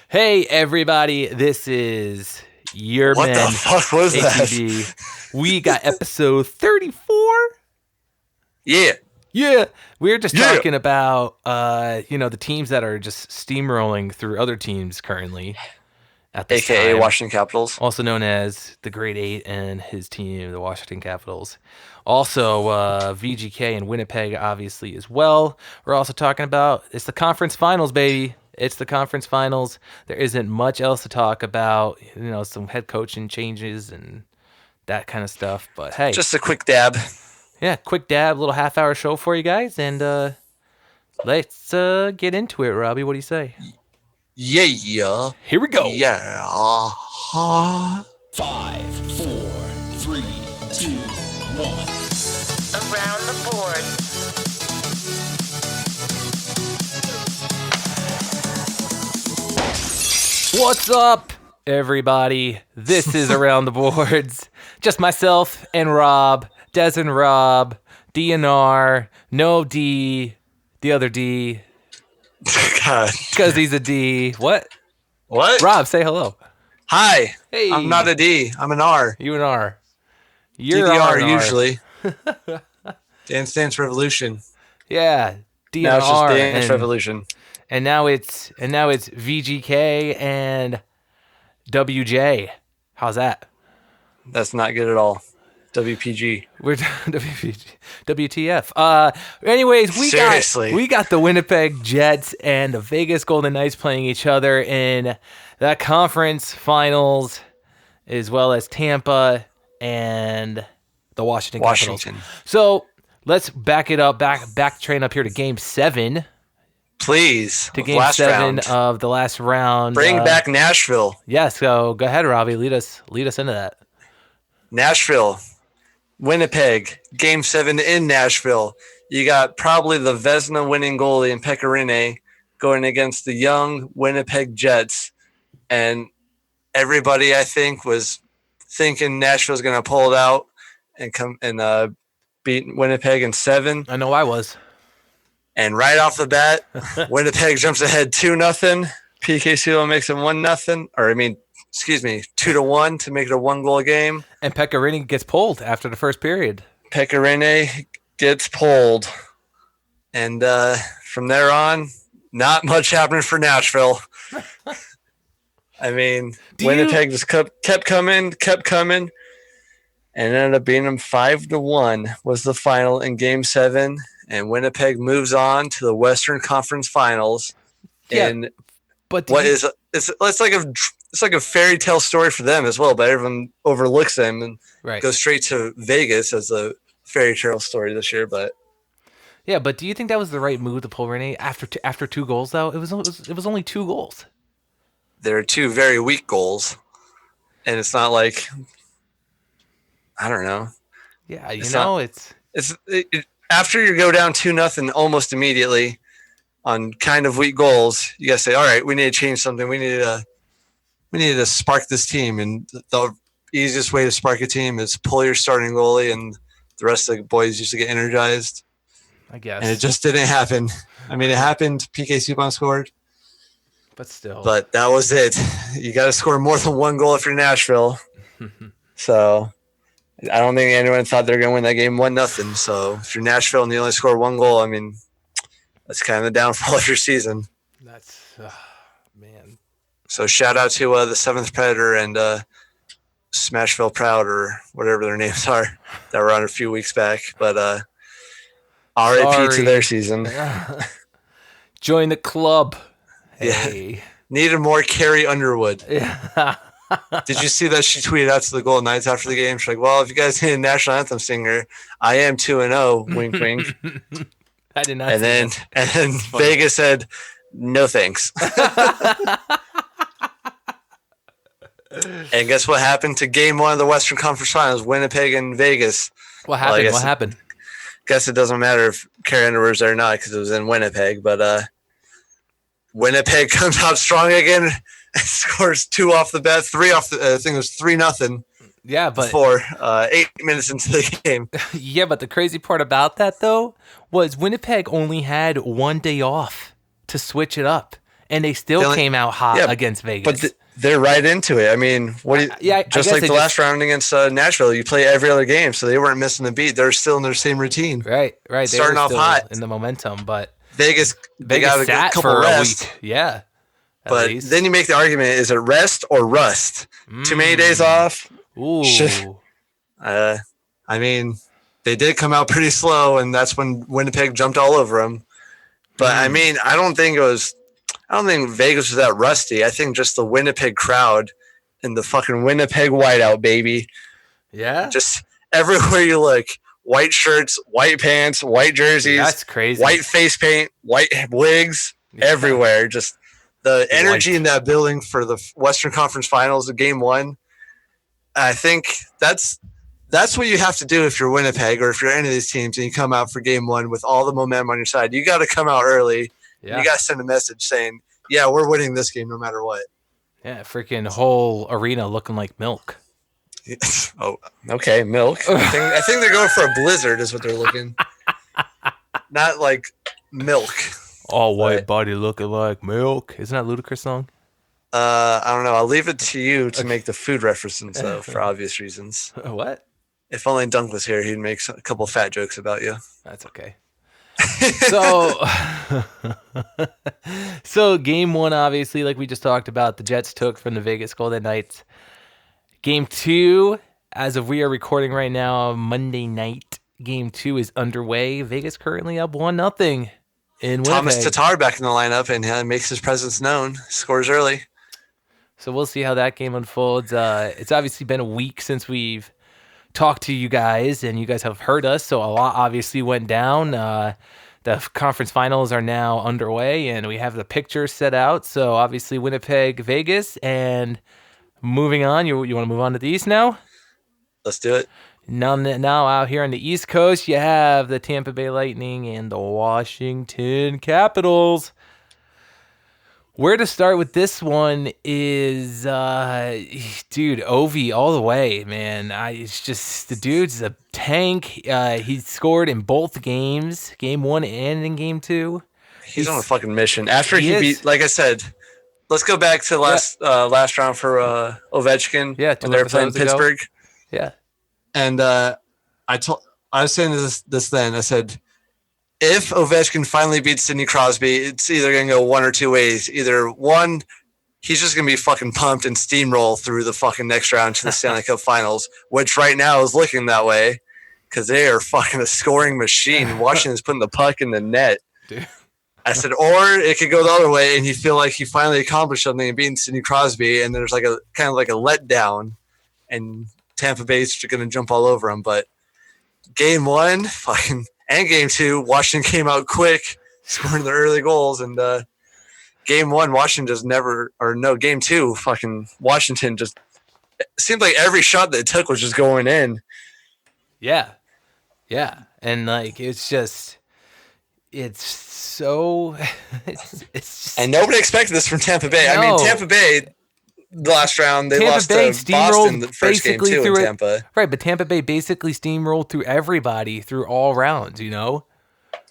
Hey, everybody, this is your What men, the fuck was ATB. that? We got episode 34. Yeah. Yeah, we're just Yeah. talking about, the teams that are just steamrolling through other teams currently at this AKA time. Washington Capitals. Also known as the Great Eight and his team, the Washington Capitals. Also, VGK and Winnipeg, obviously, as well. We're also talking about, it's the conference finals, baby. It's the conference finals. There isn't much else to talk about. Some head coaching changes and that kind of stuff. But hey, Just a quick dab. yeah, quick dab, little half-hour show for you guys. And let's get into it, Robbie. What do you say? Yeah. Here we go. Yeah. 5, 4, 3, 2, 1. Around the board. What's up, everybody? This is Around the Boards. Just myself and Rob, Des and Rob, DNR, no D, the other D, God. because he's a D. What? What? Rob, say hello. Hi. Hey. I'm not a D. I'm an R. You and R. You're DDR an R. usually. Dance Dance Revolution. Yeah, D Now and it's just R. Dance Revolution. And now it's VGK and WJ. How's that? That's not good at all. WPG. We're WTF. Anyways, Seriously. we got the Winnipeg Jets and the Vegas Golden Knights playing each other in the conference finals, as well as Tampa and the Washington Capitals. So let's back it up, back train up here to Game 7. Please. To Game last 7 round. of the last round. Bring back Nashville. Yeah, so go ahead, Robbie. Lead us into that. Nashville, Winnipeg, Game 7 in Nashville. You got probably the Vezina winning goalie in Pekka Rinne going against the young Winnipeg Jets. And everybody, I think, was thinking Nashville's going to pull it out and come and beat Winnipeg in 7. I know I was. And right off the bat, Winnipeg jumps ahead 2-0. PK Subban makes it 1-0. 2-1 to make it a 1-goal game. And Pekka Rinne gets pulled after the first period. Pekka Rinne gets pulled. And from there on, not much happening for Nashville. I mean, Winnipeg just kept coming, and ended up beating them 5-1 was the final in Game 7. And Winnipeg moves on to the Western Conference Finals. Yeah, and but it's like a fairy tale story for them as well, but everyone overlooks them and goes straight to Vegas as a fairy tale story this year. But yeah, but do you think that was the right move to pull Rinne after 2 goals? Though it was only 2 goals. There are 2 very weak goals, and it's not like I don't know. Yeah, it's after you go down 2-0 almost immediately on kind of weak goals, you gotta say, all right, we need to change something. We need to spark this team, and the easiest way to spark a team is pull your starting goalie, and the rest of the boys used to get energized. I guess, and it just didn't happen. I mean, it happened. PK Subban scored, but still, that was it. You got to score more than 1 goal if you're Nashville. So I don't think anyone thought they were going to win that game 1-0. So if you're Nashville and you only score 1 goal, I mean, that's kind of the downfall of your season. That's man. So shout out to the 7th Predator and Smashville Proud or whatever their names are that were on a few weeks back. But RIP to their season. Join the club. Hey. Yeah. Needed more Carrie Underwood. Yeah. Did you see that she tweeted out to the Golden Knights after the game? She's like, well, if you guys need a national anthem singer, I am 2-0, wink, wink. I did not. And then Vegas said, no thanks. And guess what happened to Game 1 of the Western Conference Finals? Winnipeg and Vegas. What happened? What happened? Guess it doesn't matter if Carrie Underwood's there or not because it was in Winnipeg. But Winnipeg comes out strong again. Scores 2 off the bat, 3 off the. I think it was 3-0. Yeah, but before 8 minutes into the game. Yeah, but the crazy part about that though was Winnipeg only had 1 day off to switch it up, and they still came out hot against Vegas. But they're right into it. I mean, just like the last round against Nashville, you play every other game, so they weren't missing a beat. They're still in their same routine. Right. Starting off hot in the momentum, but Vegas got a sat couple for rests. a week. Yeah. But then you make the argument, is it rest or rust? Too many days off? Ooh. I mean, they did come out pretty slow, and that's when Winnipeg jumped all over them. But, I mean, I don't think Vegas was that rusty. I think just the Winnipeg crowd and the fucking Winnipeg whiteout, baby. Yeah? Just everywhere you look, white shirts, white pants, white jerseys. That's crazy. White face paint, white wigs, everywhere. Just the energy in that building for the Western Conference Finals of Game 1. I think that's what you have to do if you're Winnipeg or if you're any of these teams and you come out for Game 1 with all the momentum on your side. You got to come out early. Yeah. You got to send a message saying, yeah, we're winning this game no matter what. Yeah, freaking whole arena looking like milk. Oh, okay, milk. I think they're going for a blizzard is what they're looking. Not like milk. All white body looking like milk. Isn't that a Ludacris song? I don't know. I'll leave it to you to make the food references, though, for obvious reasons. What? If only Dunk was here, he'd make a couple fat jokes about you. That's okay. So Game 1, obviously, like we just talked about, the Jets took from the Vegas Golden Knights. Game 2, as of we are recording right now, Monday night, Game 2 is underway. Vegas currently up 1-0 in Winnipeg. Thomas Tatar back in the lineup and makes his presence known. Scores early. So we'll see how that game unfolds. It's obviously been a week since we've talked to you guys, and you guys have heard us, so a lot obviously went down. The conference finals are now underway, and we have the pictures set out. So obviously Winnipeg, Vegas, and moving on. You want to move on to the East now? Let's do it. Now out here on the East Coast, you have the Tampa Bay Lightning and the Washington Capitals. Where to start with this one is, dude, Ovi all the way, man. It's just, the dude's a tank. He scored in both games, Game 1 and in Game 2. He's on a fucking mission. After he beat, like I said, let's go back to last round for Ovechkin. Yeah, when they were playing Pittsburgh. Yeah. And I was saying this then. I said, if Ovechkin finally beats Sidney Crosby, it's either going to go one or two ways. Either one, he's just going to be fucking pumped and steamroll through the fucking next round to the Stanley Cup Finals, which right now is looking that way because they are fucking a scoring machine. Washington's putting the puck in the net. Dude. I said, or it could go the other way and he feel like he finally accomplished something and beating Sidney Crosby, and there's like a kind of like a letdown, and Tampa Bay's going to jump all over him. But Game 1, fucking. And Game 2, Washington came out quick, scoring the early goals. And Game 1, Washington just never – or no, Game 2, fucking Washington just – it seemed like every shot they took was just going in. Yeah. Yeah. And, like, it's just – it's so – it's just – and nobody expected this from Tampa Bay. No. I mean, Tampa Bay – the last round, they lost to Boston the first game, too, in Tampa. Right, but Tampa Bay basically steamrolled through everybody through all rounds, you know?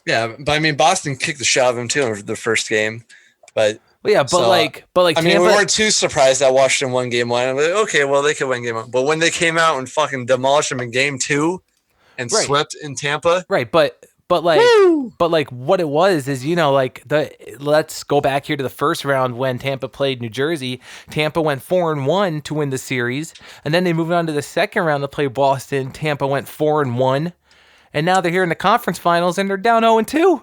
Yeah, but I mean, Boston kicked the shit out of him, too, in the first game. But I mean, we weren't too surprised that Washington won Game 1. I'm like, okay, well, they could win Game 1. But when they came out and fucking demolished them in Game 2 and swept in Tampa. Right, but what it was is, you know, like let's go back here to the first round when Tampa played New Jersey. Tampa went 4-1 to win the series, and then they moved on to the second round to play Boston. Tampa went 4-1, and now they're here in the conference finals and they're down 0-2.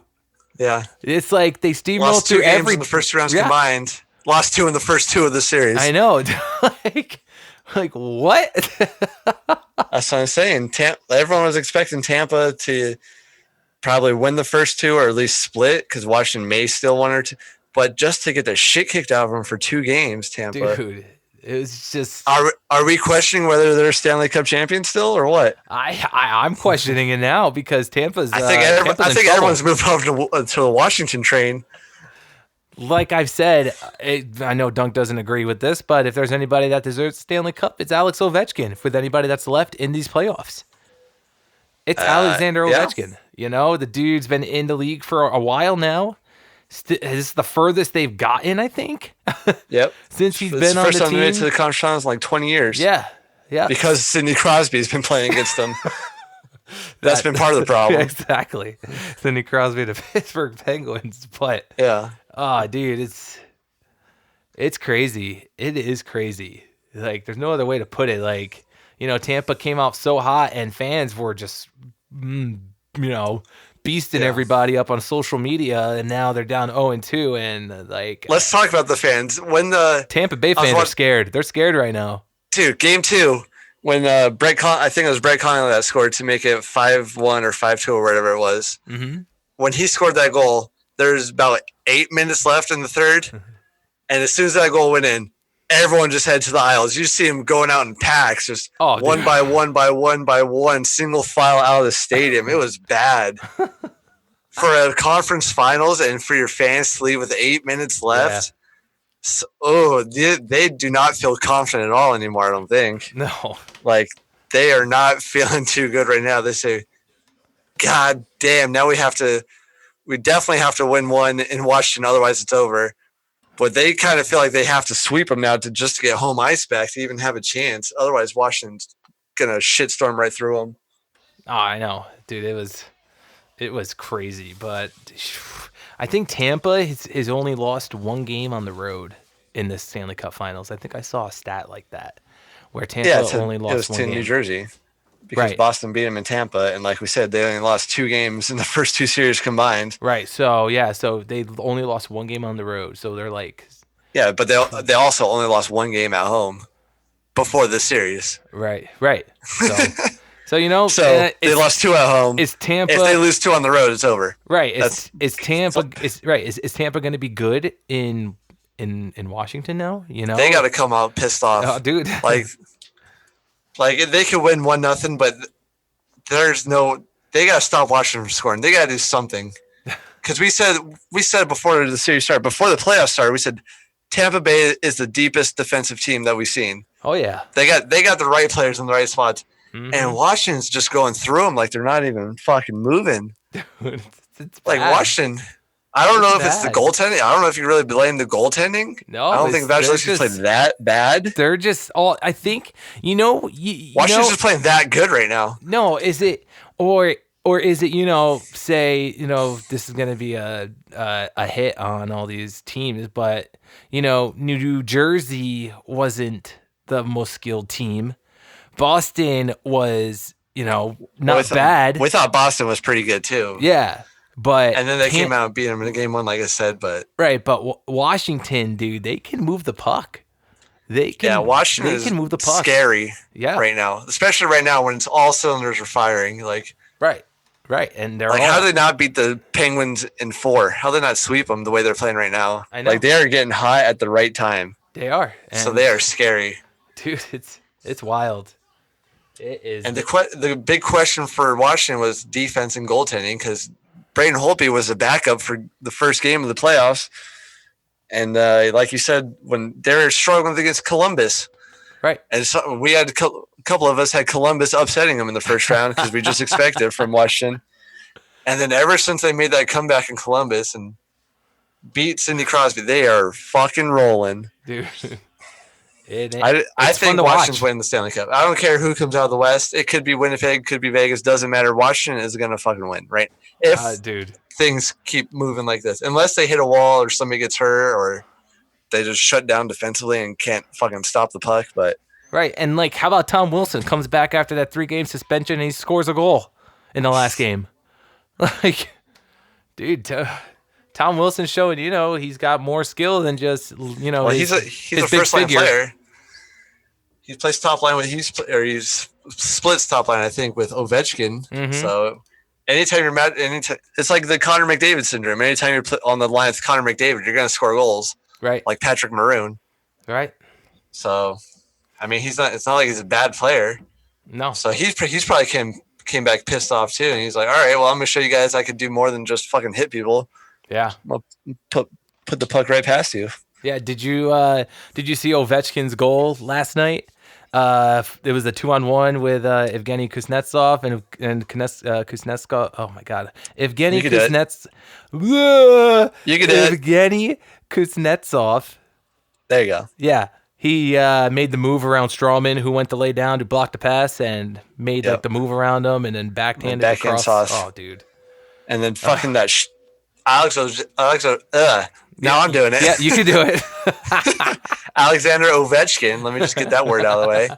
Yeah, it's like they steamrolled lost 2 through games in the first 2 rounds combined. Lost 2 in the first 2 of the series. I know, like what? That's what I'm saying. Everyone was expecting Tampa to probably win the first 2 or at least split, because Washington may still 1 or 2. But just to get the shit kicked out of them for 2 games, Tampa. Dude, it was just. Are we questioning whether they're Stanley Cup champions still or what? I'm questioning it now because Tampa's. I think everyone's moved over to the Washington train. Like I've said, I know Dunk doesn't agree with this, but if there's anybody that deserves Stanley Cup, it's Alex Ovechkin. With anybody that's left in these playoffs, it's Alexander Ovechkin. You know, the dude's been in the league for a while now. This is the furthest they've gotten, I think, Yep. since he's It's been the on first the time they made it team. to the conference finals in like 20 years. Yeah. Because Sidney Crosby's been playing against them. That's been part of the Yeah, problem. exactly. Sidney Crosby to Pittsburgh Penguins, but Yeah. dude, it's crazy. It is crazy. Like, there's no other way to put it. Like, Tampa came out so hot, and fans were just, beasting everybody up on social media, and now they're down 0-2, and like, Let's talk about the fans. When the Tampa Bay fans are scared. They're scared right now. Dude, game 2, when I think it was Brett Connolly that scored to make it 5-1 or 5-2 or whatever it was. Mm-hmm. When he scored that goal, there's about 8 minutes left in the third, and as soon as that goal went in, everyone just headed to the aisles. You see him going out in packs, just one by one, single file out of the stadium. It was bad. For a conference finals and for your fans to leave with 8 minutes left, they do not feel confident at all anymore, I don't think. No. Like, they are not feeling too good right now. They say, God damn, now we definitely have to win one in Washington, otherwise it's over. But they kind of feel like they have to sweep them now to get home ice back to even have a chance. Otherwise, Washington's gonna shitstorm right through them. Oh, I know, dude. It was crazy, but I think Tampa has only lost one game on the road in the Stanley Cup Finals. I think I saw a stat like that, where Tampa only lost one game. New Jersey, because Boston beat them in Tampa, and like we said, they only lost 2 games in the first 2 series combined. Right. So so they only lost one game on the road. So they're like, but they also only lost 1 game at home before this series. Right. So they lost 2 at home. Is Tampa? If they lose 2 on the road, it's over. Right. Is Tampa? Is Tampa going to be good in Washington now? They got to come out pissed off, dude. Like they could win 1-0, but they got to stop Washington from scoring. They got to do something. Because we said before the series started, before the playoffs started, we said Tampa Bay is the deepest defensive team that we've seen. Oh yeah, they got the right players in the right spots, and Washington's just going through them like they're not even fucking moving. it's like Washington. I don't know if it's the goaltending. I don't know if you really blame the goaltending. No, I don't think Vasilevsky's played that bad. They're just all. I think Washington's just playing that good right now. No, is it or is it say this is going to be a hit on all these teams, but New Jersey wasn't the most skilled team. Boston was not bad. We thought Boston was pretty good too. Yeah. And then they came out and beat them in game 1, like I said. But Washington, dude, they can move the puck. Washington can move the puck. Scary, right now, especially right now when it's all cylinders are firing. Like right, and they're how did they not beat the Penguins in 4? How did they not sweep them the way they're playing right now? I know. Like they are getting hot at the right time. They are, so they are scary, dude. It's wild. It is. And the big question for Washington was defense and goaltending, because Braden Holtby was a backup for the first game of the playoffs. And like you said, when they were struggling against Columbus. Right. And so we had a couple of us had Columbus upsetting them in the first round because we just expected it from Washington. And then ever since they made that comeback in Columbus and beat Sidney Crosby, they are fucking rolling. Dude. I think Washington's winning the Stanley Cup. I don't care who comes out of the West. It could be Winnipeg, could be Vegas. Doesn't matter. Washington is going to fucking win, right? If things keep moving like this. Unless they hit a wall or somebody gets hurt or they just shut down defensively and can't fucking stop the puck. But right. And how about Tom Wilson comes back after that 3-game suspension and he scores a goal in the last game? Dude, Tom Wilson's showing, he's got more skill than just, he's a first-line player. He plays top line he's splits top line, I think, with Ovechkin. Mm-hmm. So anytime it's like the Connor McDavid syndrome. Anytime you're on the line with Connor McDavid, you're going to score goals. Right. Like Patrick Maroon. Right. So, I mean, it's not like he's a bad player. No. So he's probably came back pissed off too. And he's like, all right, well, I'm going to show you guys I could do more than just fucking hit people. Yeah. I'll put the puck right past you. Yeah. Did you see Ovechkin's goal last night? It was a 2-on-1 with Evgeny Kuznetsov and Kuznetsov. Oh my God, Evgeny You could do it. Kuznetsov. You could do it. Evgeny Kuznetsov. There you go. Yeah, he made the move around Strawman, who went to lay down to block the pass, and made like Yep. the move around him, and then backhanded Backhand across. sauce. Oh, dude. And then fucking that now I'm doing it. Yeah, you could do it. Alexander Ovechkin. Let me just get that word out of the way.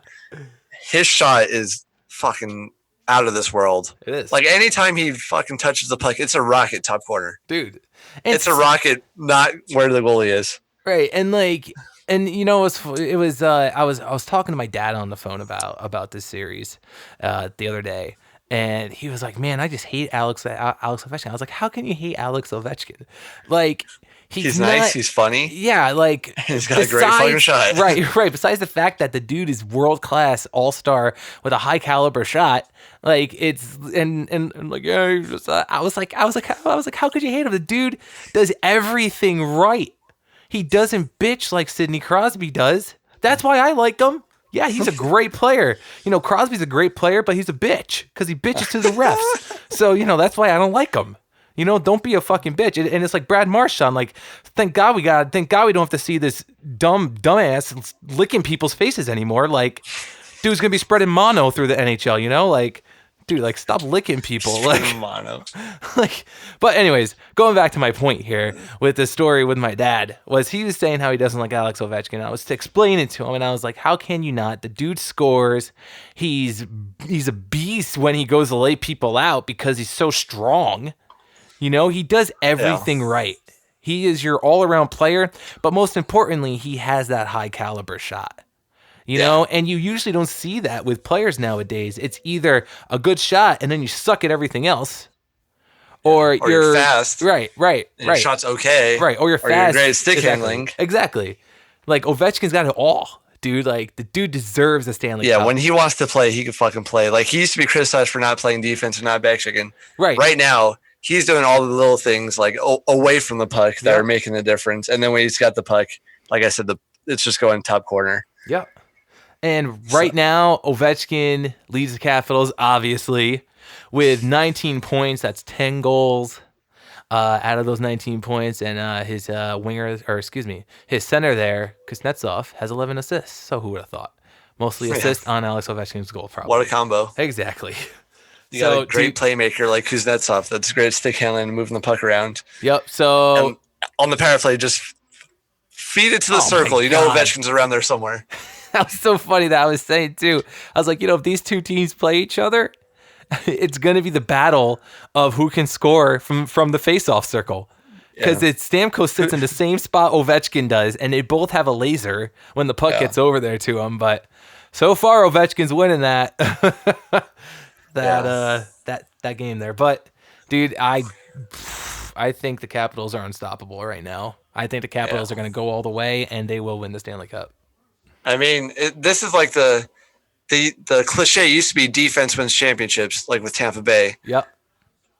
His shot is fucking out of this world. It is. Like anytime he fucking touches the puck, it's a rocket top corner. Dude. It's a rocket, not where the goalie is. Right, and you know, it was I was talking to my dad on the phone about this series the other day, and he was like, "Man, I just hate Alex Ovechkin." I was like, "How can you hate Alex Ovechkin? Like, He's nice, he's funny. Yeah, like he's got a great fucking shot. Right. Besides the fact that the dude is world class, all star with a high caliber shot, like it's and like yeah, just, I was like, how could you hate him? The dude does everything right. He doesn't bitch like Sidney Crosby does. That's why I like him. Yeah, he's a great player. You know, Crosby's a great player, but he's a bitch because he bitches to the refs. So, you know, that's why I don't like him. You know, don't be a fucking bitch. And it's like Brad Marchand. Like, thank God we don't have to see this dumbass licking people's faces anymore. Like, dude's gonna be spreading mono through the NHL. You know, like, dude, like, stop licking people. Like, mono. Like, but anyways, going back to my point here with the story with my dad, was he was saying how he doesn't like Alex Ovechkin. I was explaining to him, and I was like, how can you not? The dude scores. He's a beast when he goes to lay people out because he's so strong. You know, he does everything right. He is your all-around player, but most importantly, he has that high caliber shot. You know, and you usually don't see that with players nowadays. It's either a good shot and then you suck at everything else, or you're fast. Right. Your shot's okay. Right. Or you're fast. Or you're great at stick Exactly. handling. Exactly. Like Ovechkin's got it all, dude. Like the dude deserves a Stanley Cup. Yeah, when he wants to play, he can fucking play. Like he used to be criticized for not playing defense and not back checking. Right. Right now, he's doing all the little things like away from the puck that are making the difference. And then when he's got the puck, like I said, it's just going top corner. Yep. And right now, Ovechkin leads the Capitals, obviously, with 19 points. That's 10 goals out of those 19 points. And his his center there, Kuznetsov, has 11 assists. So who would have thought? Mostly assists on Alex Ovechkin's goal, probably. What a combo. Exactly. You got a great playmaker like Kuznetsov that's great at stick handling and moving the puck around. Yep. So and on the power play, just feed it to the circle. You know Ovechkin's around there somewhere. That was so funny that I was saying too. I was like, you know, if these two teams play each other, it's going to be the battle of who can score from the face-off circle. Because Stamkos sits in the same spot Ovechkin does, and they both have a laser when the puck gets over there to him. But so far, Ovechkin's winning that that game there. But dude, I think the Capitals are unstoppable right now. I think the Capitals are going to go all the way, and they will win the Stanley Cup. I mean, this is like the cliche used to be defense wins championships, like with Tampa Bay. Yep.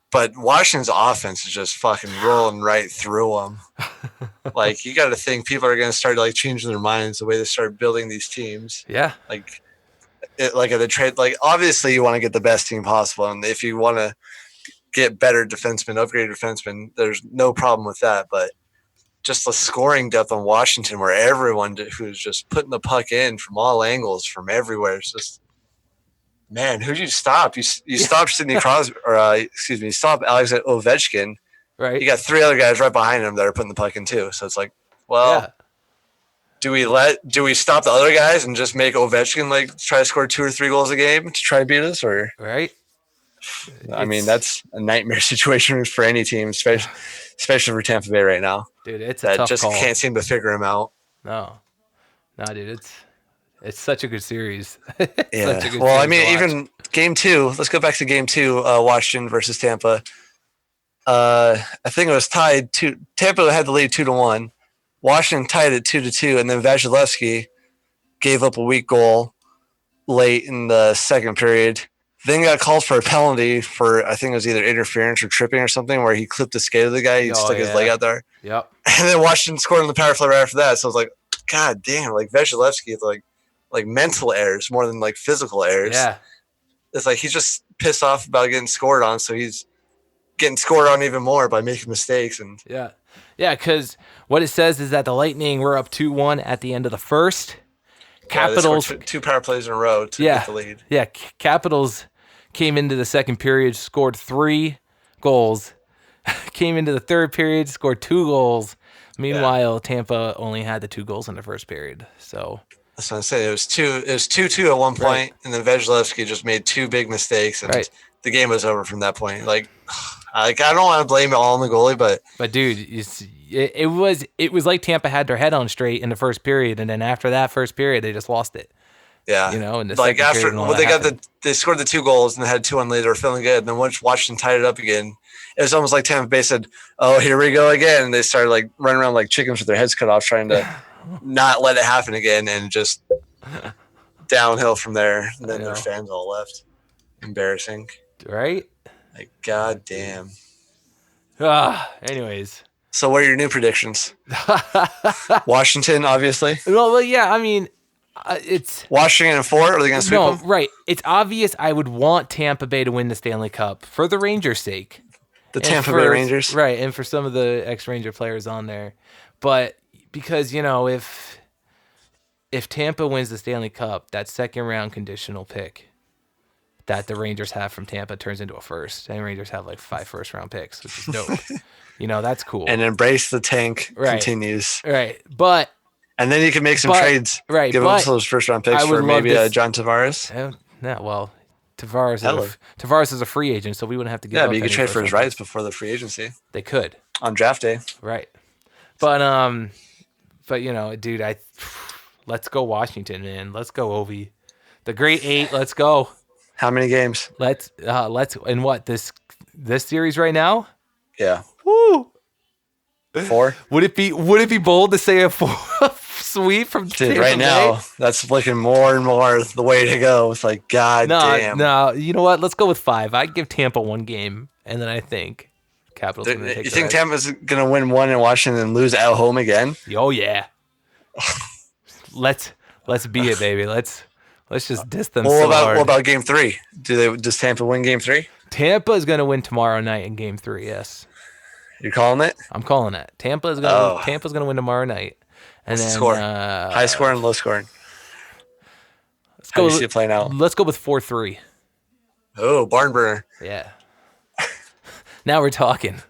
But Washington's offense is just fucking rolling right through them. Like, you got to think people are going to start like changing their minds the way they start building these teams. Yeah. Like at the trade, like obviously you want to get the best team possible, and if you want to get better defensemen, upgrade defensemen, there's no problem with that. But just the scoring depth on Washington, where everyone who's just putting the puck in from all angles, from everywhere, it's just, man, who'd you stop? You stopped Sidney Crosby, or you stopped Alex Ovechkin. Right. You got three other guys right behind him that are putting the puck in too. So it's like, well, do we stop the other guys and just make Ovechkin like try to score 2 or 3 goals a game to try to beat us? Or right. I mean, that's a nightmare situation for any team, especially for Tampa Bay right now. Dude, it's a tough just call. Can't seem to figure him out. No, dude, it's such a good series. Yeah. Well, I mean, even game 2. Let's go back to game 2. Washington versus Tampa. I think it was tied. Tampa had the lead 2-1. Washington tied it 2-2, and then Vasilevsky gave up a weak goal late in the second period. Then got called for a penalty for, I think it was either interference or tripping or something, where he clipped the skate of the guy. He stuck his leg out there. Yep. And then Washington scored on the power play right after that. So I was like, God damn, like Vasilevsky, like like mental errors more than like physical errors. Yeah. It's like he's just pissed off about getting scored on, so he's getting scored on even more by making mistakes. And Yeah. Yeah, because what it says is that the Lightning were up 2-1 at the end of the first. Capitals. they scored 2 power plays in a row to get the lead. Yeah. Capitals came into the second period, scored 3 goals. Came into the third period, scored 2 goals. Meanwhile, Tampa only had the 2 goals in the first period. So that's what I'm saying. It was 2-2 at one point, and then Vasilevsky just made 2 big mistakes, and the game was over from that point. Like I don't want to blame it all on the goalie, but dude, it was like Tampa had their head on straight in the first period, and then after that first period, they just lost it. Yeah, in the like second after period, they scored the 2 goals and they had 2 on later, feeling good. And then once Washington tied it up again, it was almost like Tampa Bay said, "Oh, here we go again." And they started like running around like chickens with their heads cut off, trying to not let it happen again, and just downhill from there. And then their fans all left. Embarrassing, right? Like goddamn. Anyways, so what are your new predictions? Washington, obviously. Well, yeah. I mean, it's Washington in 4. Are they going to sweep them? Right. It's obvious. I would want Tampa Bay to win the Stanley Cup for the Rangers' sake. The Tampa Bay Rangers, right? And for some of the ex-Ranger players on there, but because if Tampa wins the Stanley Cup, that second round conditional pick that the Rangers have from Tampa turns into a first, and Rangers have like 5 first-round picks, which is dope. That's cool. And embrace the tank continues, right? And then you can make some trades. Right. Give up those first-round picks for maybe John Tavares. Yeah, well, Tavares is a free agent, so we wouldn't have to give up. Yeah, but you could trade for his rights before the free agency. They could. On draft day. Right. But dude, let's go Washington, man. Let's go Ovi. The Great 8, let's go. How many games? Let's in what, this series right now? Yeah. Woo. 4? Would it be bold to say a 4 sweep from Dude, right now, that's looking more and more the way to go. It's like, God damn. No, you know what? Let's go with 5. I'd give Tampa 1 game, and then I think Capitals going to take. You think Tampa's going to win 1 in Washington and lose at home again? Oh yeah. Let's be it, baby. Let's just diss them. Well, hard. What about Game 3? Does Tampa win Game 3? Tampa is going to win tomorrow night in Game 3. Yes. You're calling it? I'm calling it. Tampa's going to win tomorrow night. And then score? High scoring, low scoring. How do you see it playing out? Let's go with 4-3. Oh, barn burner. Yeah. Now we're talking.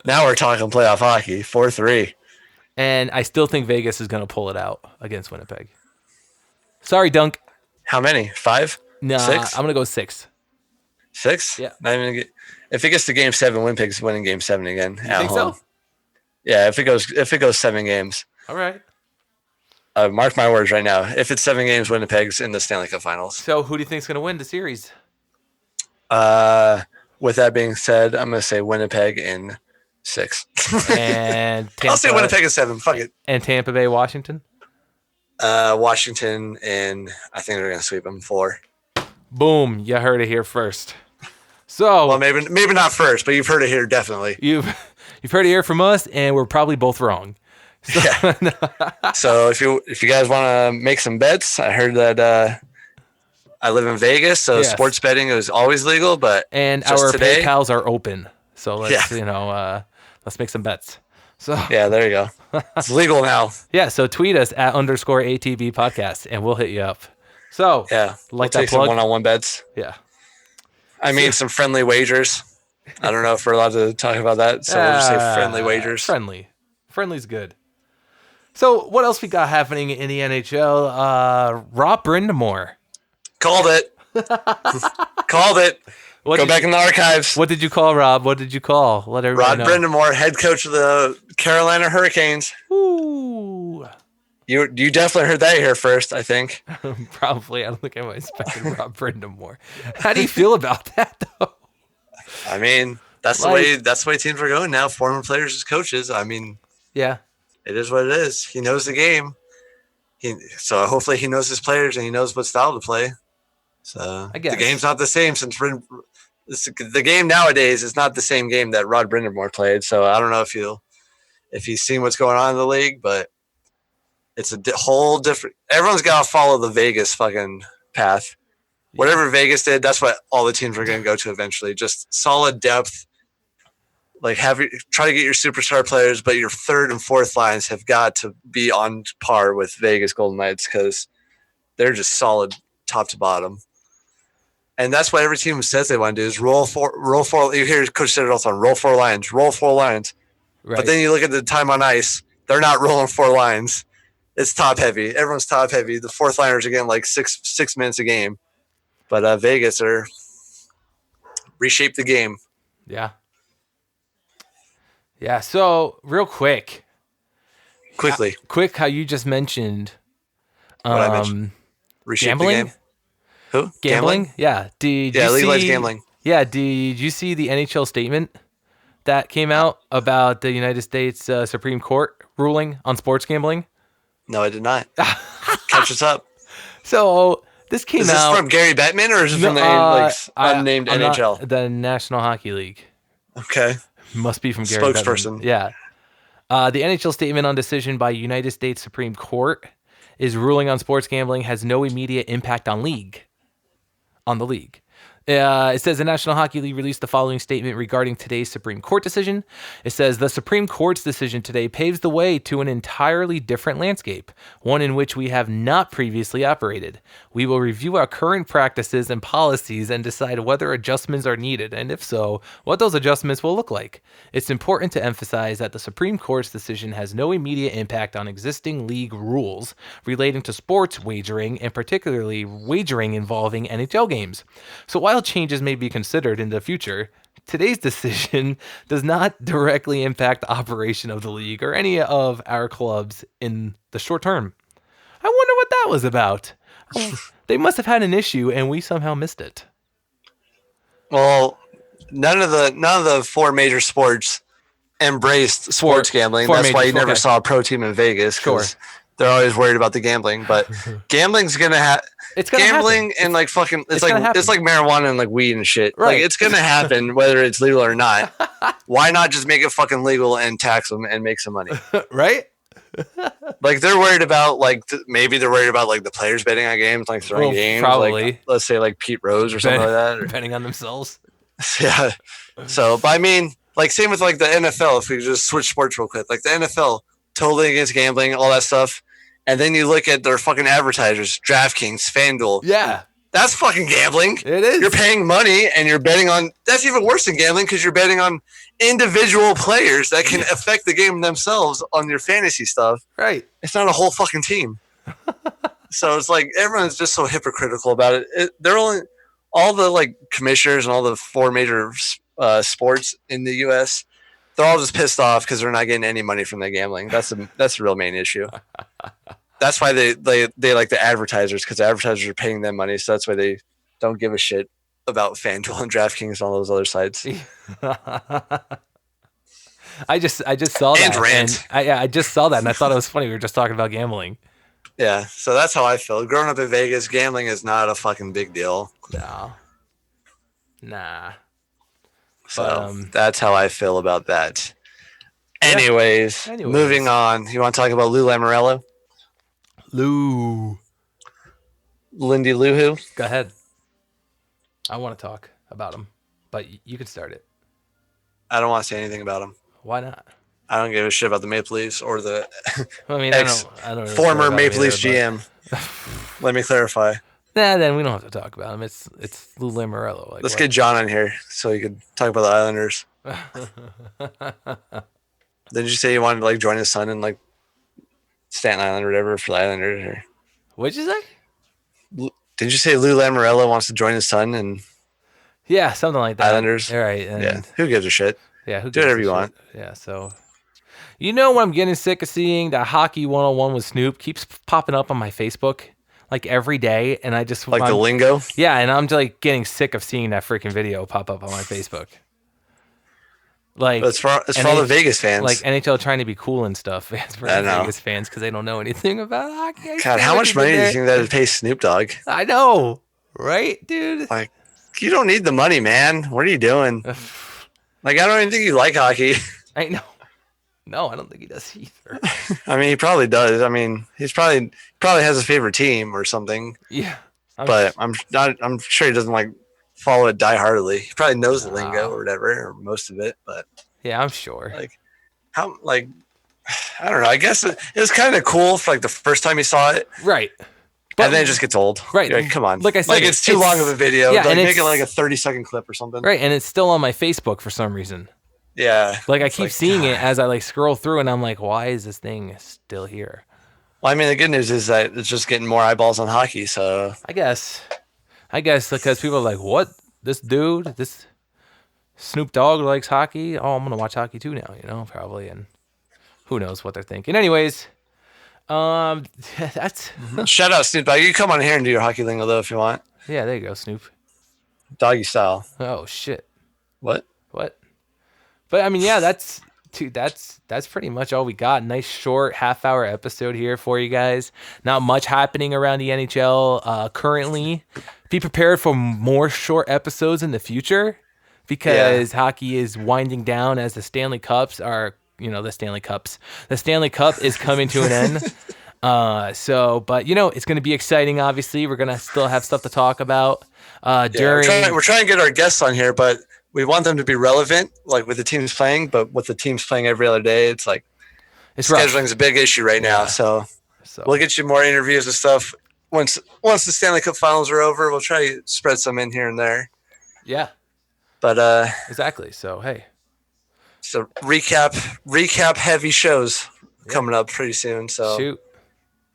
Now we're talking playoff hockey. 4-3. And I still think Vegas is going to pull it out against Winnipeg. Sorry, Dunk. How many? 5? No, 6? I'm going to go 6. 6? Yeah. If it gets to Game 7, Winnipeg's winning Game 7 again. You think home. so? Yeah, if it goes 7 games. All right. Mark my words right now. If it's 7 games, Winnipeg's in the Stanley Cup Finals. So who do you think is going to win the series? With that being said, I'm going to say Winnipeg in 6. And Tampa, I'll say Winnipeg in 7. Fuck it. And Tampa Bay, Washington? Washington, and I think they're going to sweep them 4. Boom. You heard it here first. So, well, maybe not first, but you've heard it here definitely. You've heard it here from us, and we're probably both wrong. So, yeah. So if you guys want to make some bets, I heard that I live in Vegas, so sports betting is always legal. But and our PayPals are open, so let's let's make some bets. So yeah, there you go. It's legal now. Yeah. So tweet us at _ATB podcast, and we'll hit you up. So yeah, like we'll take some one-on-one bets. Yeah. I mean, some friendly wagers. I don't know if we're allowed to talk about that, so we'll just say friendly wagers. Friendly's good. So what else we got happening in the NHL? Rob Brindamore. Called it. Called it. Go back in the archives. What did you call Rob? What did you call? Let everybody know. Rod Brindamore, head coach of the Carolina Hurricanes. Ooh. You definitely heard that here first, I think. Probably. I don't think I expected Rob Brindamore. How do you feel about that, though? I mean, that's the way teams are going now. Former players as coaches. I mean, yeah, it is what it is. He knows the game. So hopefully he knows his players and he knows what style to play. So I guess the game's not the same since the game nowadays is not the same game that Rod Brindamore played. So I don't know if he's seen what's going on in the league, but It's a whole different. Everyone's got to follow the Vegas fucking path. Whatever Vegas did, that's what all the teams are going to go to eventually. Just solid depth. Like try to get your superstar players, but your third and fourth lines have got to be on par with Vegas Golden Knights because they're just solid top to bottom. And that's what every team says they want to do is roll four. You hear Coach say it all the time: roll four lines. Right. But then you look at the time on ice; they're not rolling four lines. It's top heavy. Everyone's top heavy. The fourth liners are getting like six minutes a game, but Vegas are reshape the game. Yeah. Yeah. So real quickly, how you just mentioned, what I mentioned, reshape gambling. The game. Who? Gambling? Yeah. Legalize gambling. Yeah. Did you see the NHL statement that came out about the United States Supreme Court ruling on sports gambling? No, I did not. Catch us up. So this came out. Is this from Gary Bettman or is it from the unnamed NHL? The National Hockey League. Okay. Must be from Gary Spokesperson. Bettman. Yeah. The NHL statement on decision by United States Supreme Court is ruling on sports gambling has no immediate impact on the league. It says the National Hockey League released the following statement regarding today's Supreme Court decision. It says the Supreme Court's decision today paves the way to an entirely different landscape, one in which we have not previously operated. We will review our current practices and policies and decide whether adjustments are needed, and if so, what those adjustments will look like. It's important to emphasize that the Supreme Court's decision has no immediate impact on existing league rules relating to sports wagering, and particularly wagering involving NHL games. So while changes may be considered in the future, today's decision does not directly impact the operation of the league or any of our clubs in the short term. I wonder what that was about. They must have had an issue and we somehow missed it. Well, none of the four major sports embraced sports gambling. That's why you never saw a pro team in Vegas because they're always worried about the gambling. But gambling's gonna have. It's gonna gambling happen. And like fucking it's like marijuana and like weed and shit. Right. Like it's gonna happen whether it's legal or not. Why not just make it fucking legal and tax them and make some money? Right? Like they're worried about maybe they're worried about like the players betting on games, like throwing games. Probably. Like, let's say like Pete Rose or something like that. Or, betting on themselves. Yeah. So, but I mean, like same with like the NFL. If we just switch sports real quick, like the NFL totally against gambling, all that stuff. And then you look at their fucking advertisers, DraftKings, FanDuel. Yeah. That's fucking gambling. It is. You're paying money and you're betting on – that's even worse than gambling because you're betting on individual players that can affect the game themselves on your fantasy stuff. Right. It's not a whole fucking team. So it's like everyone's just so hypocritical about it. They're only – all the like commissioners and all the four major sports in the U.S., they're all just pissed off because they're not getting any money from the gambling. That's the real main issue. That's why they like the advertisers because the advertisers are paying them money. So that's why they don't give a shit about FanDuel and DraftKings and all those other sites. I just saw that. And Rant. I just saw that and I thought it was funny. We were just talking about gambling. Yeah, so that's how I feel. Growing up in Vegas, gambling is not a fucking big deal. No. Nah. So that's how I feel about that. Anyways, moving on. You want to talk about Lou Lamoriello? Lindy Lou who? Go ahead. I want to talk about him, but you can start it. I don't want to say anything about him. Why not? I don't give a shit about the Maple Leafs or the I don't former Maple Leafs GM. Let me clarify. Nah, then we don't have to talk about him. It's Lou Lamoriello. Let's get John in here so you could talk about the Islanders. Did you say you wanted to like join his son in like Staten Island or whatever for the Islanders? Or? What'd you say? Did you say Lou Lamoriello wants to join his son and? Yeah, something like that. Islanders. All right. And yeah. Who gives a shit? Yeah. Do whatever you want. Yeah. So. You know what I'm getting sick of seeing? That Hockey 101 with Snoop keeps popping up on my Facebook like every day, and I just the lingo. Yeah, and I'm like getting sick of seeing that freaking video pop up on my Facebook. Like it's for all the Vegas fans, like NHL trying to be cool and stuff. It's for the Vegas fans because they don't know anything about hockey. God, how much money do you think that would pay Snoop Dogg? I know, right, dude? Like, you don't need the money, man. What are you doing? Like, I don't even think you like hockey. I know. No, I don't think he does either. I mean, he probably does. I mean, he's probably has a favorite team or something. Yeah. But I'm sure he doesn't like follow it die-heartedly. He probably knows the lingo or whatever, or most of it. But yeah, I'm sure. Like how like I don't know. I guess it was kind of cool for like the first time you saw it, Right. And then it just gets old. Right. Like, come on. Like I said, like it's too long of a video. Yeah, like, and make it like a 30-second clip or something. Right, and it's still on my Facebook for some reason. Yeah. Like I keep seeing it as I like scroll through, and I'm like, why is this thing still here? Well, I mean, the good news is that it's just getting more eyeballs on hockey. So I guess because people are like, what? This dude, this Snoop Dogg likes hockey. Oh, I'm gonna watch hockey too now. You know, probably, and who knows what they're thinking. Anyways, that's shout out Snoop Dogg. You can come on here and do your hockey lingo though if you want. Yeah, there you go, Snoop. Doggy style. Oh shit. What? But I mean, yeah, that's pretty much all we got. Nice short half-hour episode here for you guys. Not much happening around the NHL currently. Be prepared for more short episodes in the future because hockey is winding down as the Stanley Cups are. The Stanley Cups. The Stanley Cup is coming to an end. But it's going to be exciting. Obviously, we're going to still have stuff to talk about. We're trying to get our guests on here, but we want them to be relevant, like with the teams playing. But with the teams playing every other day, it's scheduling is a big issue right now. So we'll get you more interviews and stuff once the Stanley Cup Finals are over. We'll try to spread some in here and there. Yeah, but exactly. So hey. So recap heavy shows coming up pretty soon. So shoot.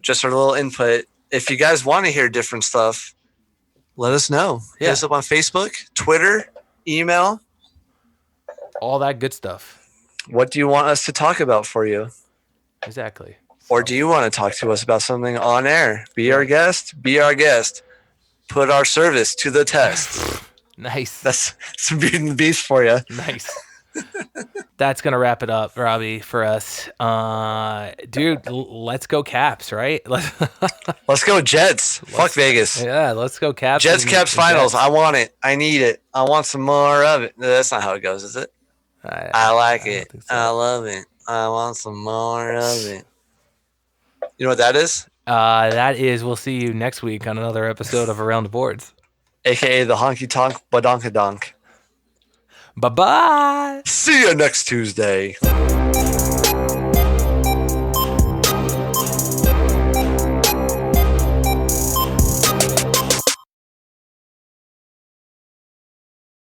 Just our little input. If you guys want to hear different stuff, let us know. Yeah. Hit us up on Facebook, Twitter, email. All that good stuff. What do you want us to talk about for you? Exactly. Or do you want to talk to us about something on air? Be our guest. Be our guest. Put our service to the test. Nice. That's some Beauty and the Beast for you. Nice. That's gonna wrap it up, Robbie, for us. Dude, let's go Caps, right? Let's go Jets. Fuck Vegas. Yeah, let's go Caps. Jets Caps Finals. Jets. I want it. I need it. I want some more of it. No, that's not how it goes, is it? I like it. So. I love it. I want some more of it. You know what that is? That is, we'll see you next week on another episode of Around the Boards. AKA the Honky Tonk Badonkadonk. Bye-bye. See you next Tuesday.